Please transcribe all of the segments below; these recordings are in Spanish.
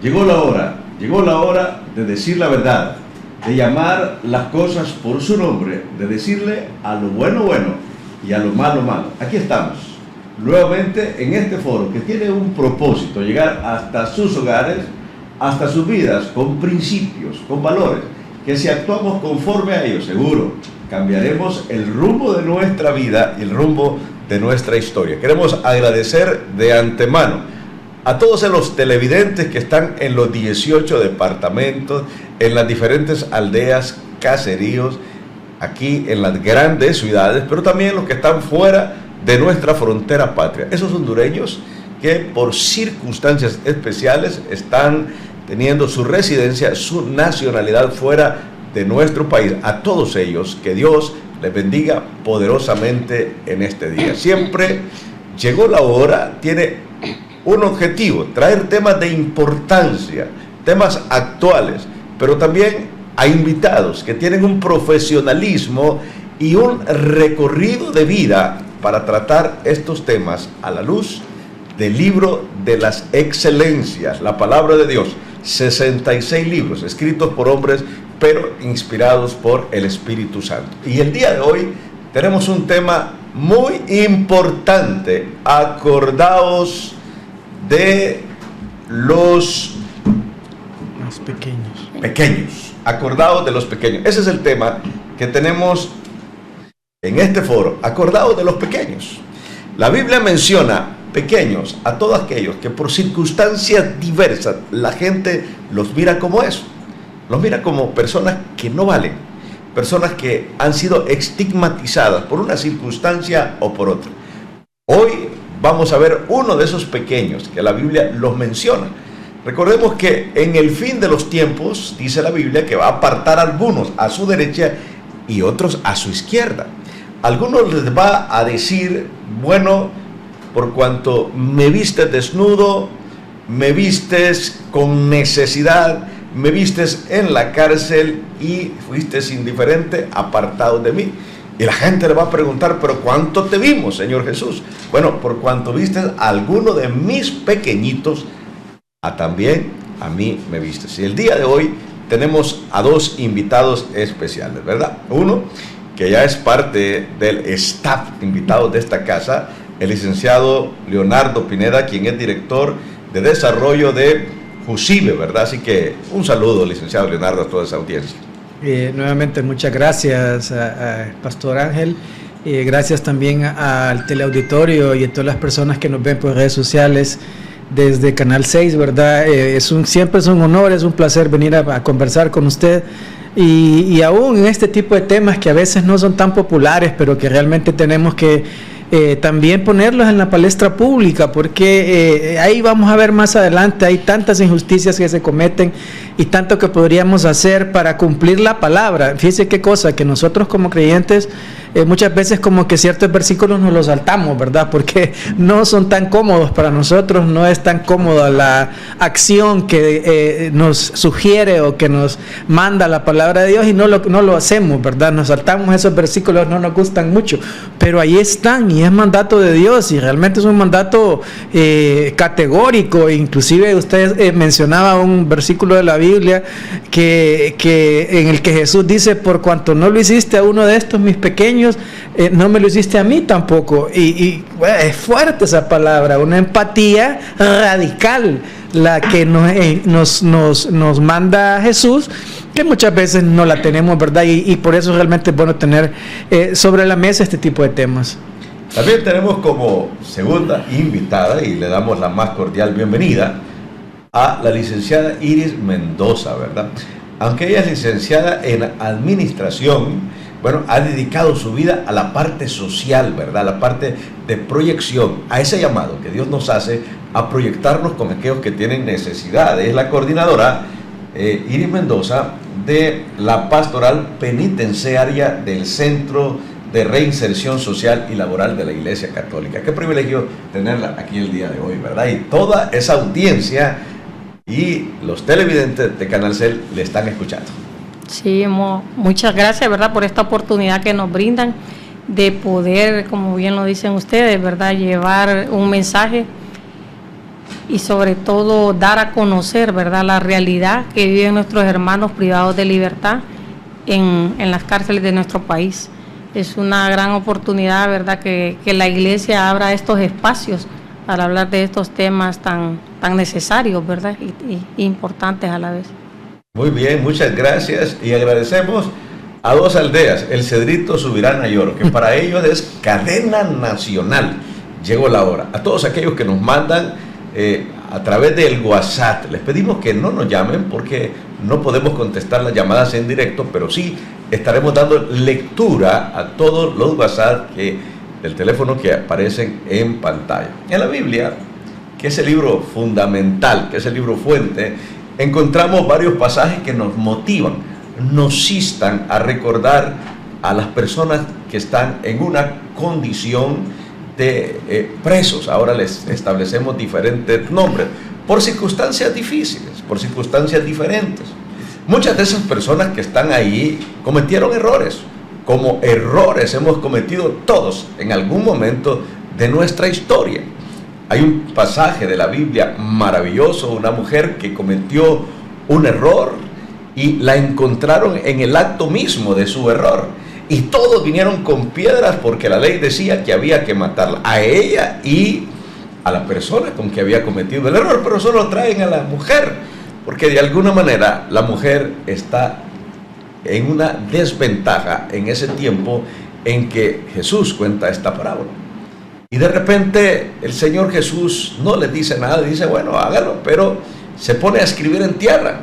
Llegó la hora de decir la verdad, de llamar las cosas por su nombre, de decirle a lo bueno bueno y a lo malo malo. Aquí estamos, nuevamente en este foro que tiene un propósito, llegar hasta sus hogares, hasta sus vidas, con principios, con valores, que si actuamos conforme a ellos, seguro, cambiaremos el rumbo de nuestra vida y el rumbo de nuestra historia. Queremos agradecer de antemano a todos los televidentes que están en los 18 departamentos, en las diferentes aldeas, caseríos, aquí en las grandes ciudades, pero también los que están fuera de nuestra frontera patria. Esos hondureños que por circunstancias especiales están teniendo su residencia, su nacionalidad fuera de nuestro país. A todos ellos, que Dios les bendiga poderosamente en este día. Siempre llegó la hora, tiene un objetivo, traer temas de importancia, temas actuales, pero también a invitados que tienen un profesionalismo y un recorrido de vida para tratar estos temas a la luz del libro de las excelencias, la palabra de Dios, 66 libros escritos por hombres, pero inspirados por el Espíritu Santo. Y el día de hoy tenemos un tema muy importante. Acordaos de los pequeños. Acordaos de los pequeños. Ese es el tema que tenemos en este foro. Acordaos de los pequeños. La Biblia menciona pequeños a todos aquellos que por circunstancias diversas la gente los mira como eso. Los mira como personas que no valen, personas que han sido estigmatizadas por una circunstancia o por otra. Hoy vamos a ver uno de esos pequeños que la Biblia los menciona. Recordemos que en el fin de los tiempos, dice la Biblia, que va a apartar a algunos a su derecha y otros a su izquierda. Algunos les va a decir, bueno, por cuanto me vistes desnudo, me vistes con necesidad, me vistes en la cárcel y fuiste indiferente, apartado de mí. Y la gente le va a preguntar, ¿pero cuánto te vimos, Señor Jesús? Bueno, por cuanto viste a alguno de mis pequeñitos, también a mí me vistes. Y el día de hoy tenemos a dos invitados especiales, ¿verdad? Uno, que ya es parte del staff invitado de esta casa, el licenciado Leonardo Pineda, quien es director de desarrollo de JUSIBE, ¿verdad? Así que un saludo, licenciado Leonardo, a toda esa audiencia. Nuevamente muchas gracias a Pastor Ángel, gracias también al teleauditorio y a todas las personas que nos ven por redes sociales desde Canal 6, ¿verdad? Siempre es un honor, es un placer venir a conversar con usted y aún en este tipo de temas que a veces no son tan populares, pero que realmente tenemos que también ponerlos en la palestra pública, porque ahí vamos a ver más adelante, hay tantas injusticias que se cometen y tanto que podríamos hacer para cumplir la palabra. Fíjese qué cosa, que nosotros como creyentes muchas veces como que ciertos versículos nos los saltamos, ¿verdad? Porque no son tan cómodos para nosotros, no es tan cómoda la acción que nos sugiere o que nos manda la palabra de Dios y no lo hacemos, ¿verdad? Nos saltamos esos versículos, no nos gustan mucho, pero ahí están y es mandato de Dios y realmente es un mandato categórico. Inclusive usted mencionaba un versículo de la Biblia que en el que Jesús dice, por cuanto no lo hiciste a uno de estos mis pequeños, no me lo hiciste a mí tampoco. Bueno, es fuerte esa palabra, una empatía radical la que nos manda Jesús, que muchas veces no la tenemos, ¿verdad? Y por eso realmente es bueno tener sobre la mesa este tipo de temas. También tenemos como segunda invitada, y le damos la más cordial bienvenida, a la licenciada Iris Mendoza, ¿verdad? Aunque ella es licenciada en administración, bueno, ha dedicado su vida a la parte social, ¿verdad? A la parte de proyección, a ese llamado que Dios nos hace a proyectarnos con aquellos que tienen necesidad. Es la coordinadora Iris Mendoza de la Pastoral Penitenciaria del Centro de Reinserción Social y Laboral de la Iglesia Católica. Qué privilegio tenerla aquí el día de hoy, ¿verdad? Y toda esa audiencia y los televidentes de Canal Cel le están escuchando. Sí, muchas gracias, ¿verdad?, por esta oportunidad que nos brindan de poder, como bien lo dicen ustedes, ¿verdad?, llevar un mensaje y sobre todo dar a conocer, ¿verdad?, la realidad que viven nuestros hermanos privados de libertad en las cárceles de nuestro país. Es una gran oportunidad, ¿verdad?, que la Iglesia abra estos espacios para hablar de estos temas tan necesarios, ¿verdad?, y importantes a la vez. Muy bien, muchas gracias, y agradecemos a dos aldeas, El Cedrito, Subirana y Oro, que para ellos es cadena nacional. Llegó la hora. A todos aquellos que nos mandan a través del WhatsApp, les pedimos que no nos llamen porque no podemos contestar las llamadas en directo, pero sí estaremos dando lectura a todos los WhatsApp del teléfono que aparecen en pantalla. En la Biblia, que es el libro fundamental, que es el libro fuente, encontramos varios pasajes que nos motivan, nos instan a recordar a las personas que están en una condición de presos. Ahora les establecemos diferentes nombres, por circunstancias difíciles, por circunstancias diferentes. Muchas de esas personas que están ahí cometieron errores, como errores hemos cometido todos en algún momento de nuestra historia. Hay un pasaje de la Biblia maravilloso, una mujer que cometió un error y la encontraron en el acto mismo de su error. Y todos vinieron con piedras porque la ley decía que había que matarla, a ella y a la persona con que había cometido el error, pero solo traen a la mujer, porque de alguna manera la mujer está en una desventaja en ese tiempo en que Jesús cuenta esta parábola. Y de repente el Señor Jesús no les dice nada, dice, bueno, hágalo, pero se pone a escribir en tierra.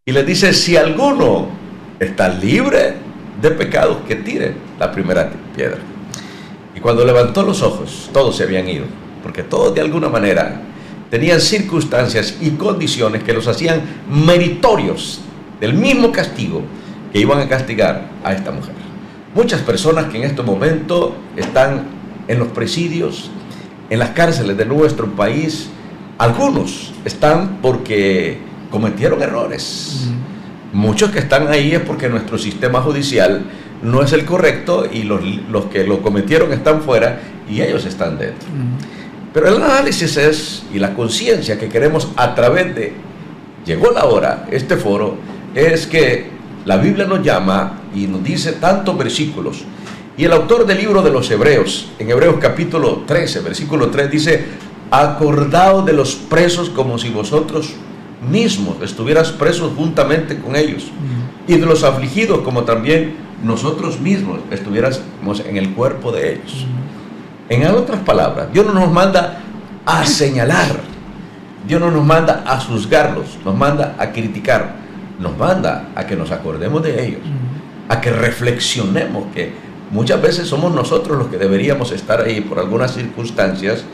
Y les dice, si alguno está libre de pecados, que tire la primera piedra. Y cuando levantó los ojos, todos se habían ido, porque todos de alguna manera tenían circunstancias y condiciones que los hacían meritorios del mismo castigo que iban a castigar a esta mujer. Muchas personas que en este momento están en los presidios, en las cárceles de nuestro país, algunos están porque cometieron errores. Muchos que están ahí es porque nuestro sistema judicial no es el correcto y los que lo cometieron están fuera y ellos están dentro. Pero el análisis es, y la conciencia que queremos a través de Llegó la Hora, este foro, es que la Biblia nos llama y nos dice tantos versículos. Y el autor del libro de los Hebreos, en Hebreos capítulo 13, versículo 3, dice, acordaos de los presos como si vosotros mismos estuvieras presos juntamente con ellos, y de los afligidos como también nosotros mismos estuviéramos en el cuerpo de ellos. En otras palabras, Dios no nos manda a señalar, Dios no nos manda a juzgarlos, nos manda a criticar, nos manda a que nos acordemos de ellos, a que reflexionemos que muchas veces somos nosotros los que deberíamos estar ahí por algunas circunstancias,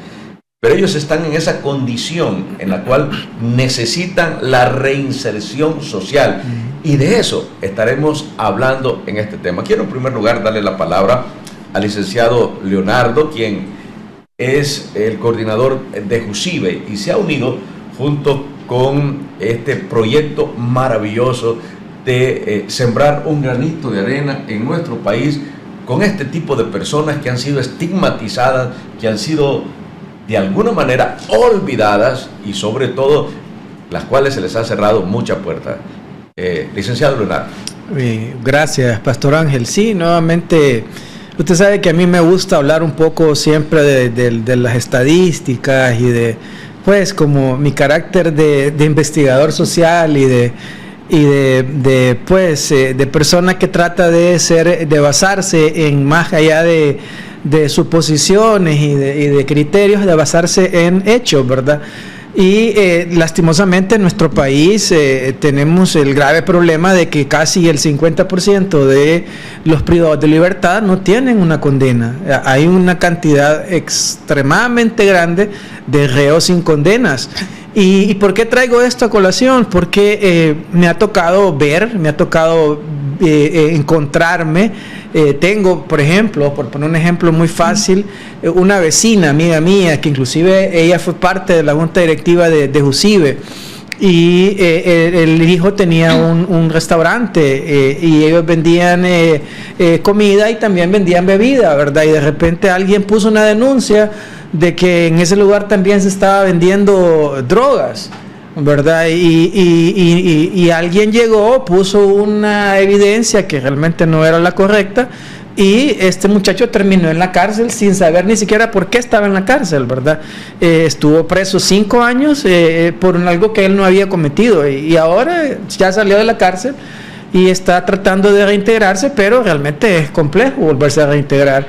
pero ellos están en esa condición en la cual necesitan la reinserción social. Y de eso estaremos hablando en este tema. Quiero en primer lugar darle la palabra al licenciado Leonardo, quien es el coordinador de JUSIBE y se ha unido junto con este proyecto maravilloso de sembrar un granito de arena en nuestro país con este tipo de personas que han sido estigmatizadas, que han sido de alguna manera olvidadas y sobre todo las cuales se les ha cerrado mucha puerta. Licenciado Leonardo. Gracias, Pastor Ángel. Sí, nuevamente, usted sabe que a mí me gusta hablar un poco siempre de las estadísticas y de, pues, como mi carácter de investigador social y de persona que trata de basarse en más allá de suposiciones y de criterios, de basarse en hechos, ¿verdad? Y lastimosamente en nuestro país tenemos el grave problema de que casi el 50% de los privados de libertad no tienen una condena. Hay una cantidad extremadamente grande de reos sin condenas. ¿Y por qué traigo esto a colación? Porque me ha tocado encontrarme. Tengo, por ejemplo, por poner un ejemplo muy fácil, una vecina, amiga mía, que inclusive ella fue parte de la junta directiva de JUSIBE, y el hijo tenía un restaurante y ellos vendían comida y también vendían bebida, ¿verdad? Y de repente alguien puso una denuncia de que en ese lugar también se estaba vendiendo drogas, ¿verdad? Y alguien llegó, puso una evidencia que realmente no era la correcta, y este muchacho terminó en la cárcel sin saber ni siquiera por qué estaba en la cárcel, ¿verdad? Estuvo preso 5 años por algo que él no había cometido, y ahora ya salió de la cárcel y está tratando de reintegrarse, pero realmente es complejo volverse a reintegrar.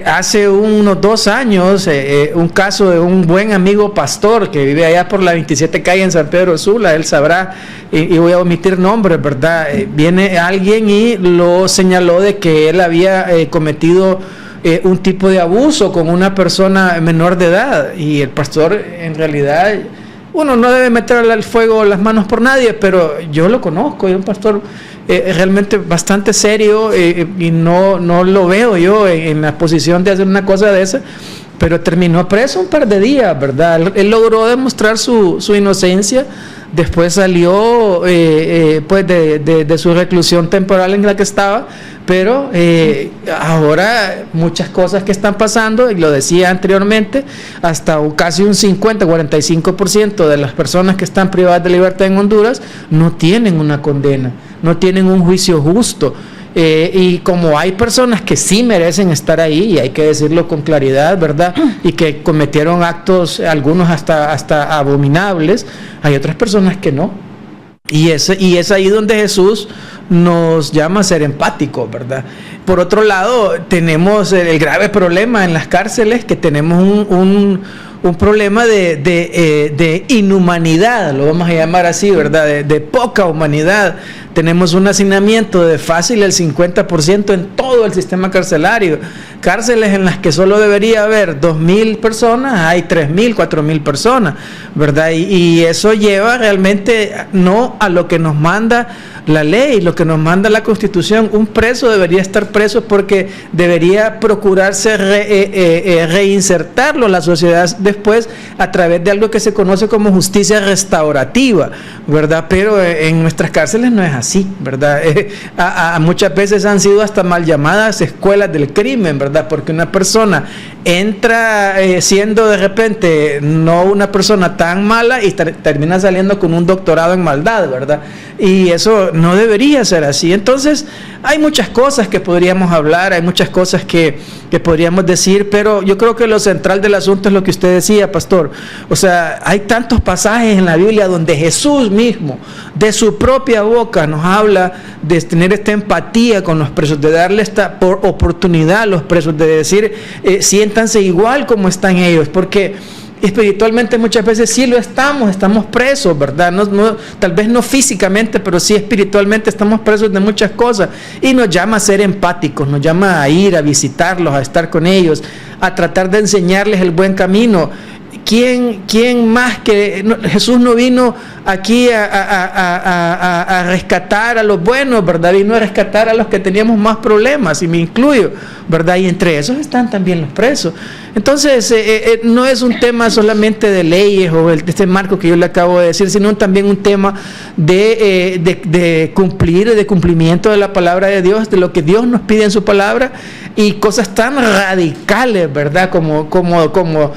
Hace unos 2 años, un caso de un buen amigo pastor que vive allá por la 27 calle en San Pedro Sula, él sabrá, y voy a omitir nombres, ¿verdad? Viene alguien y lo señaló de que él había cometido un tipo de abuso con una persona menor de edad, y el pastor en realidad, uno no debe meter al fuego las manos por nadie, pero yo lo conozco, es un pastor realmente bastante serio, y no lo veo yo en la posición de hacer una cosa de esa, pero terminó preso un par de días, ¿verdad? Él logró demostrar su inocencia, después salió pues de su reclusión temporal en la que estaba, pero ahora muchas cosas que están pasando, y lo decía anteriormente, hasta casi un 50-45% de las personas que están privadas de libertad en Honduras no tienen una condena, no tienen un juicio justo. Y como hay personas que sí merecen estar ahí, y hay que decirlo con claridad, ¿verdad? Y que cometieron actos, algunos hasta abominables, hay otras personas que no. Y es ahí donde Jesús nos llama a ser empáticos, ¿verdad? Por otro lado, tenemos el grave problema en las cárceles, que tenemos un problema de inhumanidad, lo vamos a llamar así, ¿verdad? De poca humanidad. Tenemos un hacinamiento de fácil el 50% en todo el sistema carcelario. Cárceles en las que solo debería haber 2,000 personas, hay 3,000, 4,000 personas, ¿verdad? Y eso lleva realmente no a lo que nos manda la ley, lo que nos manda la Constitución. Un preso debería estar preso porque debería procurarse reinsertarlo en la sociedad después a través de algo que se conoce como justicia restaurativa, ¿verdad? Pero en nuestras cárceles no es así, ¿verdad? Muchas veces han sido hasta mal llamadas escuelas del crimen, ¿verdad? Porque una persona entra siendo de repente no una persona tan mala y termina saliendo con un doctorado en maldad, ¿verdad? Y eso no debería ser así. Entonces hay muchas cosas que podríamos hablar, hay muchas cosas que podríamos decir, pero yo creo que lo central del asunto es lo que usted decía, pastor. O sea, hay tantos pasajes en la Biblia donde Jesús mismo, de su propia boca, nos habla de tener esta empatía con los presos, de darle esta oportunidad a los presos, de decir, siéntanse igual como están ellos, porque espiritualmente muchas veces sí lo estamos presos, ¿verdad? No, tal vez no físicamente, pero sí espiritualmente estamos presos de muchas cosas, y nos llama a ser empáticos, nos llama a ir a visitarlos, a estar con ellos, a tratar de enseñarles el buen camino. ¿Quién más que Jesús no vino aquí a rescatar a los buenos, ¿verdad? Vino a rescatar a los que teníamos más problemas, y me incluyo, ¿verdad? Y entre esos están también los presos. Entonces, no es un tema solamente de leyes o de este marco que yo le acabo de decir, sino también un tema de cumplir, de cumplimiento de la palabra de Dios, de lo que Dios nos pide en su palabra, y cosas tan radicales, ¿verdad? Como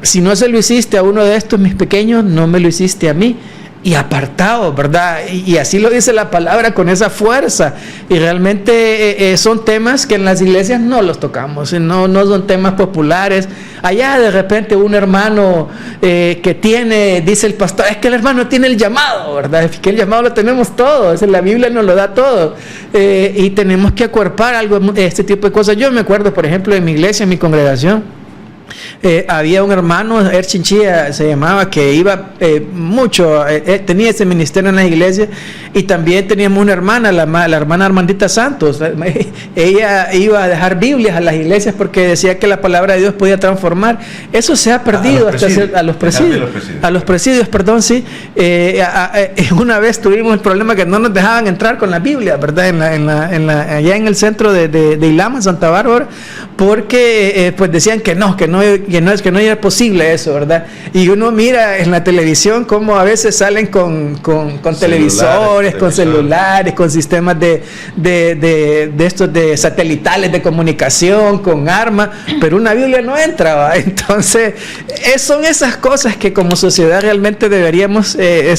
si no se lo hiciste a uno de estos mis pequeños, no me lo hiciste a mí. Y apartado, ¿verdad? Y así lo dice la palabra con esa fuerza. Y realmente son temas que en las iglesias no los tocamos, no son temas populares. Allá de repente un hermano que tiene, dice el pastor, es que el hermano tiene el llamado, ¿verdad? Es que el llamado lo tenemos todos, la Biblia nos lo da todo. Y tenemos que acuerpar algo, este tipo de cosas. Yo me acuerdo, por ejemplo, en mi iglesia, en mi congregación, había un hermano, Erchinchía se llamaba, que iba mucho, tenía ese ministerio en la iglesia, y también teníamos una hermana, la hermana Armandita Santos. Ella iba a dejar Biblias a las iglesias porque decía que la palabra de Dios podía transformar. Eso se ha perdido a los presidios, perdón, sí. Una vez tuvimos el problema que no nos dejaban entrar con la Biblia, ¿verdad? Allá en el centro de Ilama, Santa Bárbara, porque pues decían que no no era posible eso, ¿verdad? Y uno mira en la televisión cómo a veces salen con televisores, con celulares, con sistemas de estos de satelitales de comunicación, con armas, pero una Biblia no entra, ¿va? Entonces, son esas cosas que como sociedad realmente deberíamos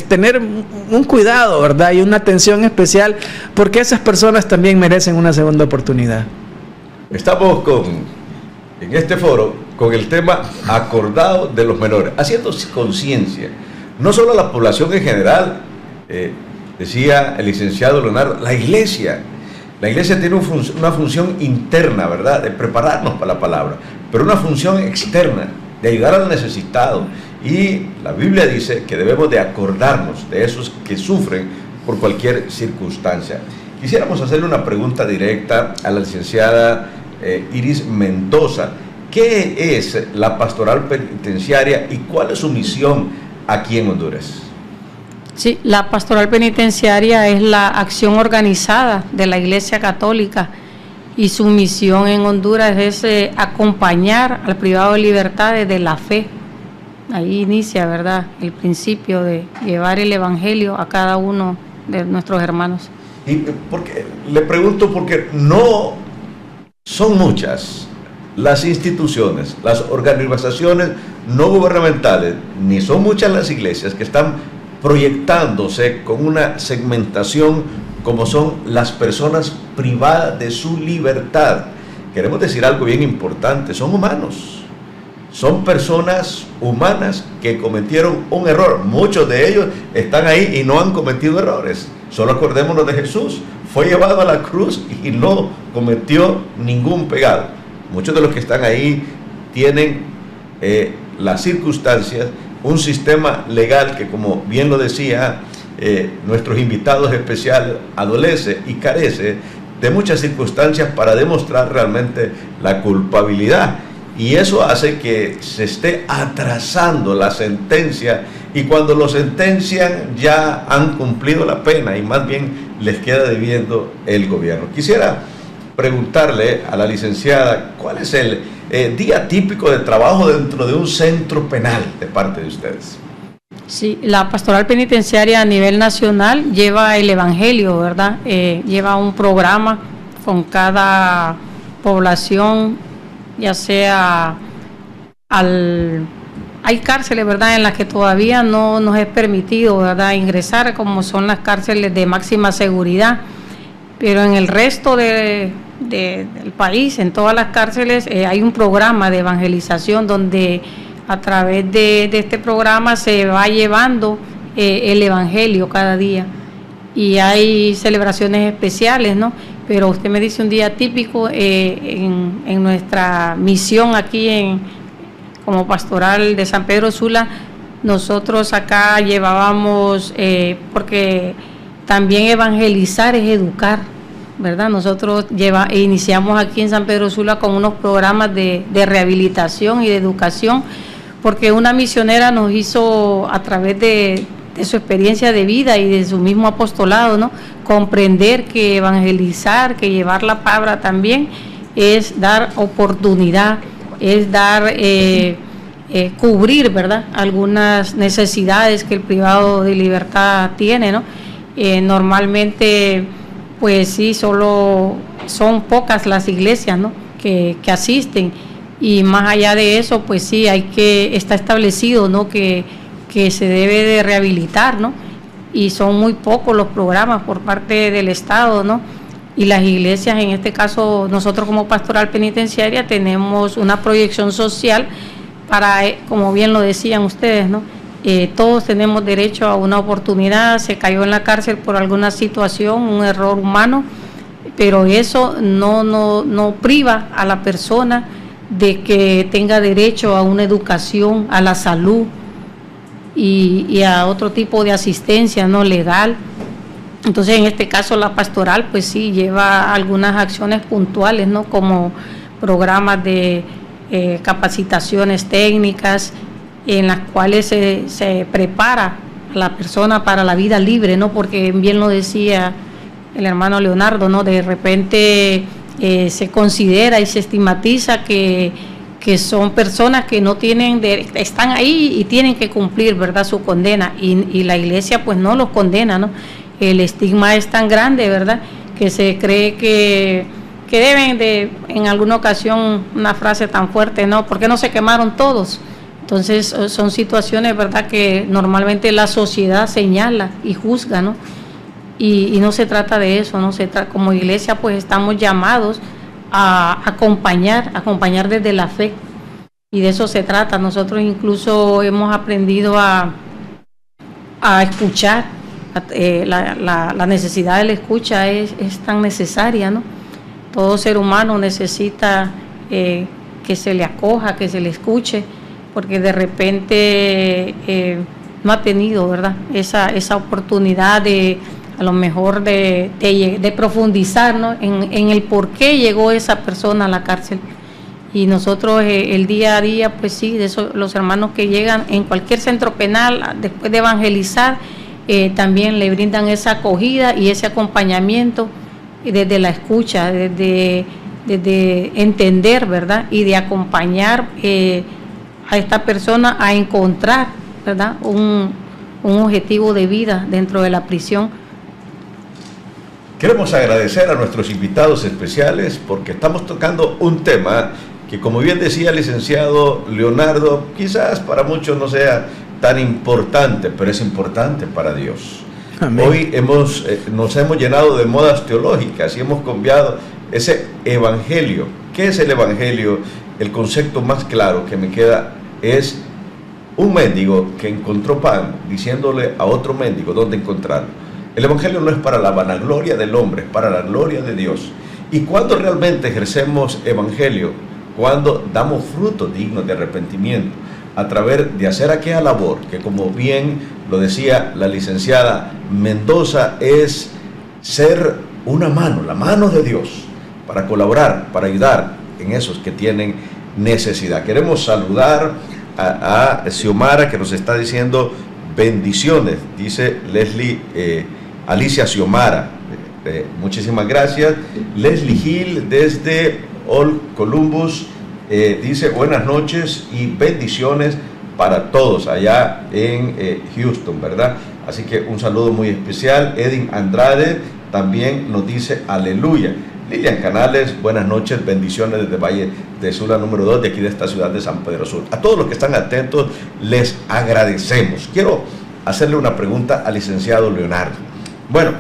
tener un cuidado, ¿verdad? Y una atención especial, porque esas personas también merecen una segunda oportunidad. Estamos en este foro con el tema acordado de los menores, haciendo conciencia, no solo a la población en general, decía el licenciado Leonardo, la iglesia tiene una función interna, ¿verdad?, de prepararnos para la palabra, pero una función externa, de ayudar al necesitado, y la Biblia dice que debemos de acordarnos de esos que sufren por cualquier circunstancia. Quisiéramos hacerle una pregunta directa a la licenciada Iris Mendoza. ¿Qué es la pastoral penitenciaria y cuál es su misión aquí en Honduras? Sí, la pastoral penitenciaria es la acción organizada de la Iglesia Católica y su misión en Honduras es acompañar al privado de libertad desde la fe. Ahí inicia, ¿verdad?, el principio de llevar el Evangelio a cada uno de nuestros hermanos. Y le pregunto porque no son muchas las instituciones, las organizaciones no gubernamentales, ni son muchas las iglesias que están proyectándose con una segmentación como son las personas privadas de su libertad. Queremos decir algo bien importante, son humanos, son personas humanas que cometieron un error. Muchos de ellos están ahí y no han cometido errores. Solo acordémonos de Jesús, fue llevado a la cruz y no cometió ningún pecado. Muchos de los que están ahí tienen las circunstancias, un sistema legal que, como bien lo decía nuestros invitados especiales, adolece y carece de muchas circunstancias para demostrar realmente la culpabilidad. Y eso hace que se esté atrasando la sentencia, y cuando lo sentencian ya han cumplido la pena y más bien les queda debiendo el gobierno. Quisiera preguntarle a la licenciada, ¿cuál es el día típico de trabajo dentro de un centro penal de parte de ustedes? Sí, la pastoral penitenciaria a nivel nacional lleva el Evangelio, ¿verdad? Lleva un programa con cada población, ya sea hay cárceles, ¿verdad?, en las que todavía no nos es permitido, ¿verdad?, ingresar, como son las cárceles de máxima seguridad, pero en el resto del país, en todas las cárceles, hay un programa de evangelización donde a través de este programa se va llevando el Evangelio cada día, y hay celebraciones especiales, ¿no? Pero usted me dice un día típico en nuestra misión aquí como pastoral de San Pedro Sula. Nosotros acá llevábamos, porque también evangelizar es educar, ¿verdad? Nosotros iniciamos aquí en San Pedro Sula con unos programas de rehabilitación y de educación, porque una misionera nos hizo, a través de su experiencia de vida y de su mismo apostolado, ¿no?, comprender que evangelizar, que llevar la palabra también es dar oportunidad, es dar, cubrir, ¿verdad?, algunas necesidades que el privado de libertad tiene, ¿no? Normalmente, pues sí, solo son pocas las iglesias, ¿no?, que asisten, y más allá de eso, pues sí, está establecido, ¿no?, que se debe de rehabilitar, ¿no?, y son muy pocos los programas por parte del Estado, ¿no?, y las iglesias, en este caso, nosotros como pastoral penitenciaria tenemos una proyección social para, como bien lo decían ustedes, ¿no?, todos tenemos derecho a una oportunidad. Se cayó en la cárcel por alguna situación, un error humano, pero eso no priva a la persona de que tenga derecho a una educación, a la salud y a otro tipo de asistencia, ¿no?, legal. Entonces, en este caso, la pastoral, pues sí, lleva algunas acciones puntuales, ¿no?, como programas de capacitaciones técnicas, en las cuales se prepara a la persona para la vida libre, ¿no?, porque bien lo decía el hermano Leonardo, ¿no?, de repente se considera y se estigmatiza que que son personas que no tienen, están ahí y tienen que cumplir, ¿verdad?, su condena, y la iglesia pues no los condena, ¿no? El estigma es tan grande, ¿verdad?, que se cree que deben de, en alguna ocasión, una frase tan fuerte, ¿no?, ¿por qué no se quemaron todos? Entonces son situaciones, ¿verdad?, que normalmente la sociedad señala y juzga, ¿no? Y no se trata de eso, no se trata, como iglesia pues estamos llamados a acompañar desde la fe, y de eso se trata. Nosotros incluso hemos aprendido a escuchar. La necesidad de la escucha es tan necesaria, ¿no? Todo ser humano necesita que se le acoja, que se le escuche, porque de repente no ha tenido, ¿verdad?, esa oportunidad de, a lo mejor de profundizar, ¿no?, en el por qué llegó esa persona a la cárcel. Y nosotros el día a día, pues sí, de eso, los hermanos que llegan en cualquier centro penal, después de evangelizar, también le brindan esa acogida y ese acompañamiento desde la escucha, desde entender, ¿verdad?, y de acompañar a esta persona a encontrar, ¿verdad?, un objetivo de vida dentro de la prisión. Queremos agradecer a nuestros invitados especiales porque estamos tocando un tema que, como bien decía el licenciado Leonardo, quizás para muchos no sea tan importante, pero es importante para Dios. Amén. Hoy nos hemos llenado de modas teológicas y hemos cambiado ese evangelio. ¿Qué es el evangelio? El concepto más claro que me queda es un mendigo que encontró pan, diciéndole a otro mendigo dónde encontrarlo. El evangelio no es para la vanagloria del hombre, es para la gloria de Dios. Y cuando realmente ejercemos evangelio, cuando damos frutos dignos de arrepentimiento, a través de hacer aquella labor, que como bien lo decía la licenciada Mendoza, es ser una mano, la mano de Dios, para colaborar, para ayudar en esos que tienen necesidad. Queremos saludar a Xiomara, que nos está diciendo bendiciones, dice Leslie Alicia Xiomara, muchísimas gracias. Leslie Gil desde Old Columbus dice buenas noches y bendiciones para todos allá en Houston, ¿verdad? Así que un saludo muy especial. Edin Andrade también nos dice aleluya. Lilian Canales, buenas noches, bendiciones desde Valle de Sula número 2 de aquí de esta ciudad de San Pedro Sur. A todos los que están atentos les agradecemos. Quiero hacerle una pregunta al licenciado Leonardo. Bueno,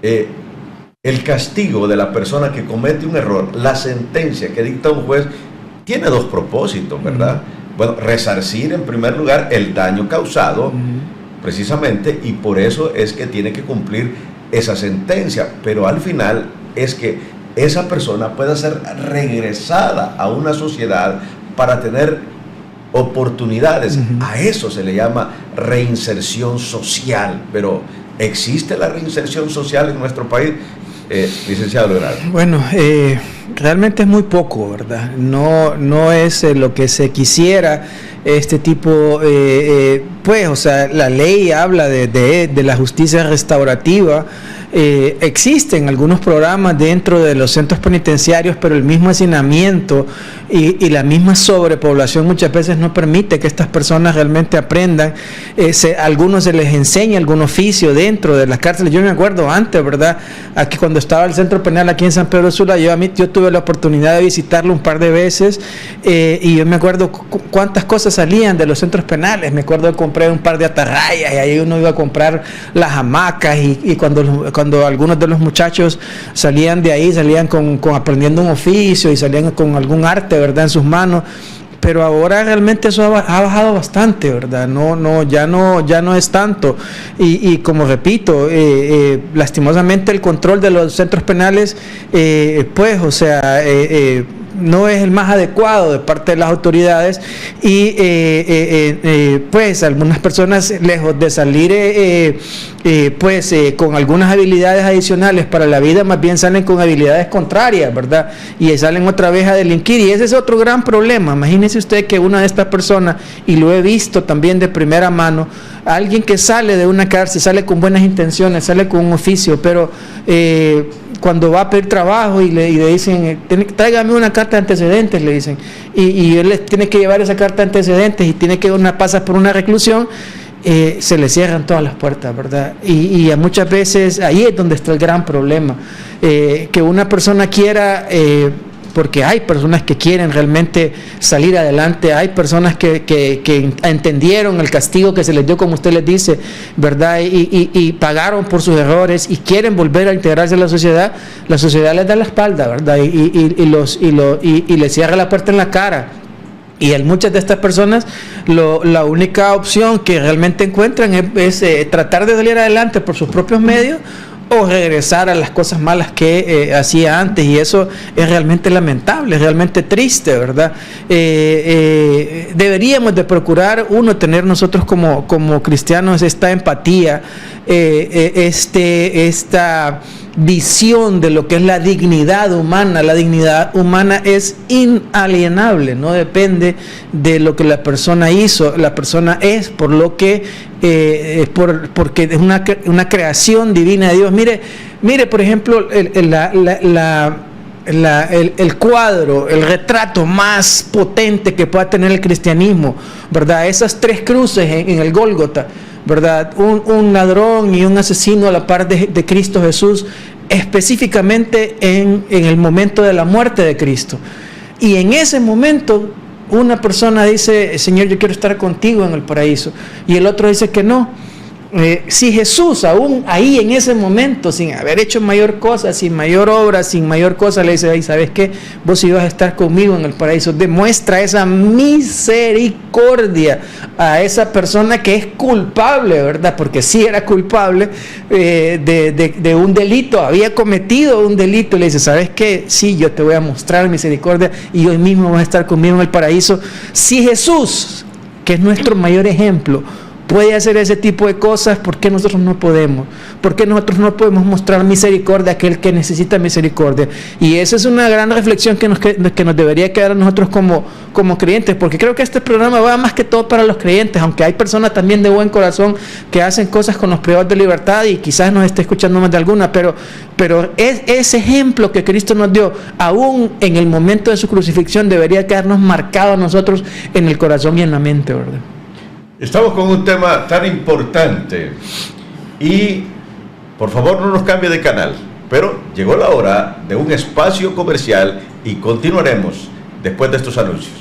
el castigo de la persona que comete un error, la sentencia que dicta un juez, tiene dos propósitos, ¿verdad? Bueno, resarcir en primer lugar el daño causado, precisamente, y por eso es que tiene que cumplir esa sentencia, pero al final es que esa persona pueda ser regresada a una sociedad para tener oportunidades. A eso se le llama reinserción social, pero ¿existe la reinserción social en nuestro país? Licenciado Leonardo. Bueno, realmente es muy poco, ¿verdad? No es lo que se quisiera este tipo, pues, o sea, la ley habla de la justicia restaurativa. Existen algunos programas dentro de los centros penitenciarios, pero el mismo hacinamiento y la misma sobrepoblación muchas veces no permite que estas personas realmente aprendan. Algunos se les enseña algún oficio dentro de las cárceles. Yo me acuerdo antes, ¿verdad? Aquí cuando estaba el centro penal aquí en San Pedro Sula, yo tuve la oportunidad de visitarlo un par de veces y yo me acuerdo cuántas cosas salían de los centros penales. Me acuerdo de comprar un par de atarrayas y ahí uno iba a comprar las hamacas y cuando algunos de los muchachos salían de ahí, salían con aprendiendo un oficio y salían con algún arte, ¿verdad?, en sus manos. Pero ahora realmente eso ha bajado bastante, ¿verdad? Ya no es tanto. Y como repito, lastimosamente el control de los centros penales, pues, o sea, no es el más adecuado de parte de las autoridades y pues algunas personas, lejos de salir con algunas habilidades adicionales para la vida, más bien salen con habilidades contrarias, ¿verdad? Y salen otra vez a delinquir, y ese es otro gran problema. Imagínese usted que una de estas personas, y lo he visto también de primera mano, alguien que sale de una cárcel, sale con buenas intenciones, sale con un oficio, pero cuando va a pedir trabajo y le dicen, tráigame una carta de antecedentes, le dicen, y él tiene que llevar esa carta de antecedentes y tiene que pasar por una reclusión, se le cierran todas las puertas, ¿verdad? Y muchas veces ahí es donde está el gran problema, que una persona quiera... porque hay personas que quieren realmente salir adelante, hay personas que entendieron el castigo que se les dio, como usted les dice, ¿verdad? Y pagaron por sus errores y quieren volver a integrarse a la sociedad les da la espalda, ¿verdad? Y les cierra la puerta en la cara. Y en muchas de estas personas la única opción que realmente encuentran es tratar de salir adelante por sus propios medios, o regresar a las cosas malas que hacía antes, y eso es realmente lamentable, es realmente triste, ¿verdad? Deberíamos de procurar, tener nosotros como cristianos esta empatía, esta visión de lo que es la dignidad humana. La dignidad humana es inalienable, no depende de lo que la persona hizo, la persona es por lo que porque es una creación divina de Dios. Mire por ejemplo el cuadro, el retrato más potente que pueda tener el cristianismo, ¿verdad? Esas 3 cruces en el Gólgota, ¿verdad? Un ladrón y un asesino a la par de Cristo Jesús, específicamente en el momento de la muerte de Cristo. Y en ese momento una persona dice, Señor, yo quiero estar contigo en el paraíso, y el otro dice que no. Si Jesús aún ahí en ese momento, sin haber hecho mayor cosa, sin mayor obra, sin mayor cosa, le dice, ay, ¿sabes qué? Vos sí vas a estar conmigo en el paraíso. Demuestra esa misericordia a esa persona que es culpable, ¿verdad? Porque sí era culpable de un delito, había cometido un delito, y le dice, ¿sabes qué? Sí, yo te voy a mostrar misericordia y hoy mismo vas a estar conmigo en el paraíso. Si Jesús, que es nuestro mayor ejemplo, puede hacer ese tipo de cosas, ¿por qué nosotros no podemos? ¿Por qué nosotros no podemos mostrar misericordia a aquel que necesita misericordia? Y esa es una gran reflexión que nos debería quedar a nosotros como creyentes, porque creo que este programa va más que todo para los creyentes, aunque hay personas también de buen corazón que hacen cosas con los privados de libertad y quizás nos esté escuchando más de alguna, pero es ese ejemplo que Cristo nos dio, aún en el momento de su crucifixión, debería quedarnos marcado a nosotros en el corazón y en la mente, ¿verdad? Estamos con un tema tan importante y por favor no nos cambie de canal, pero llegó la hora de un espacio comercial y continuaremos después de estos anuncios.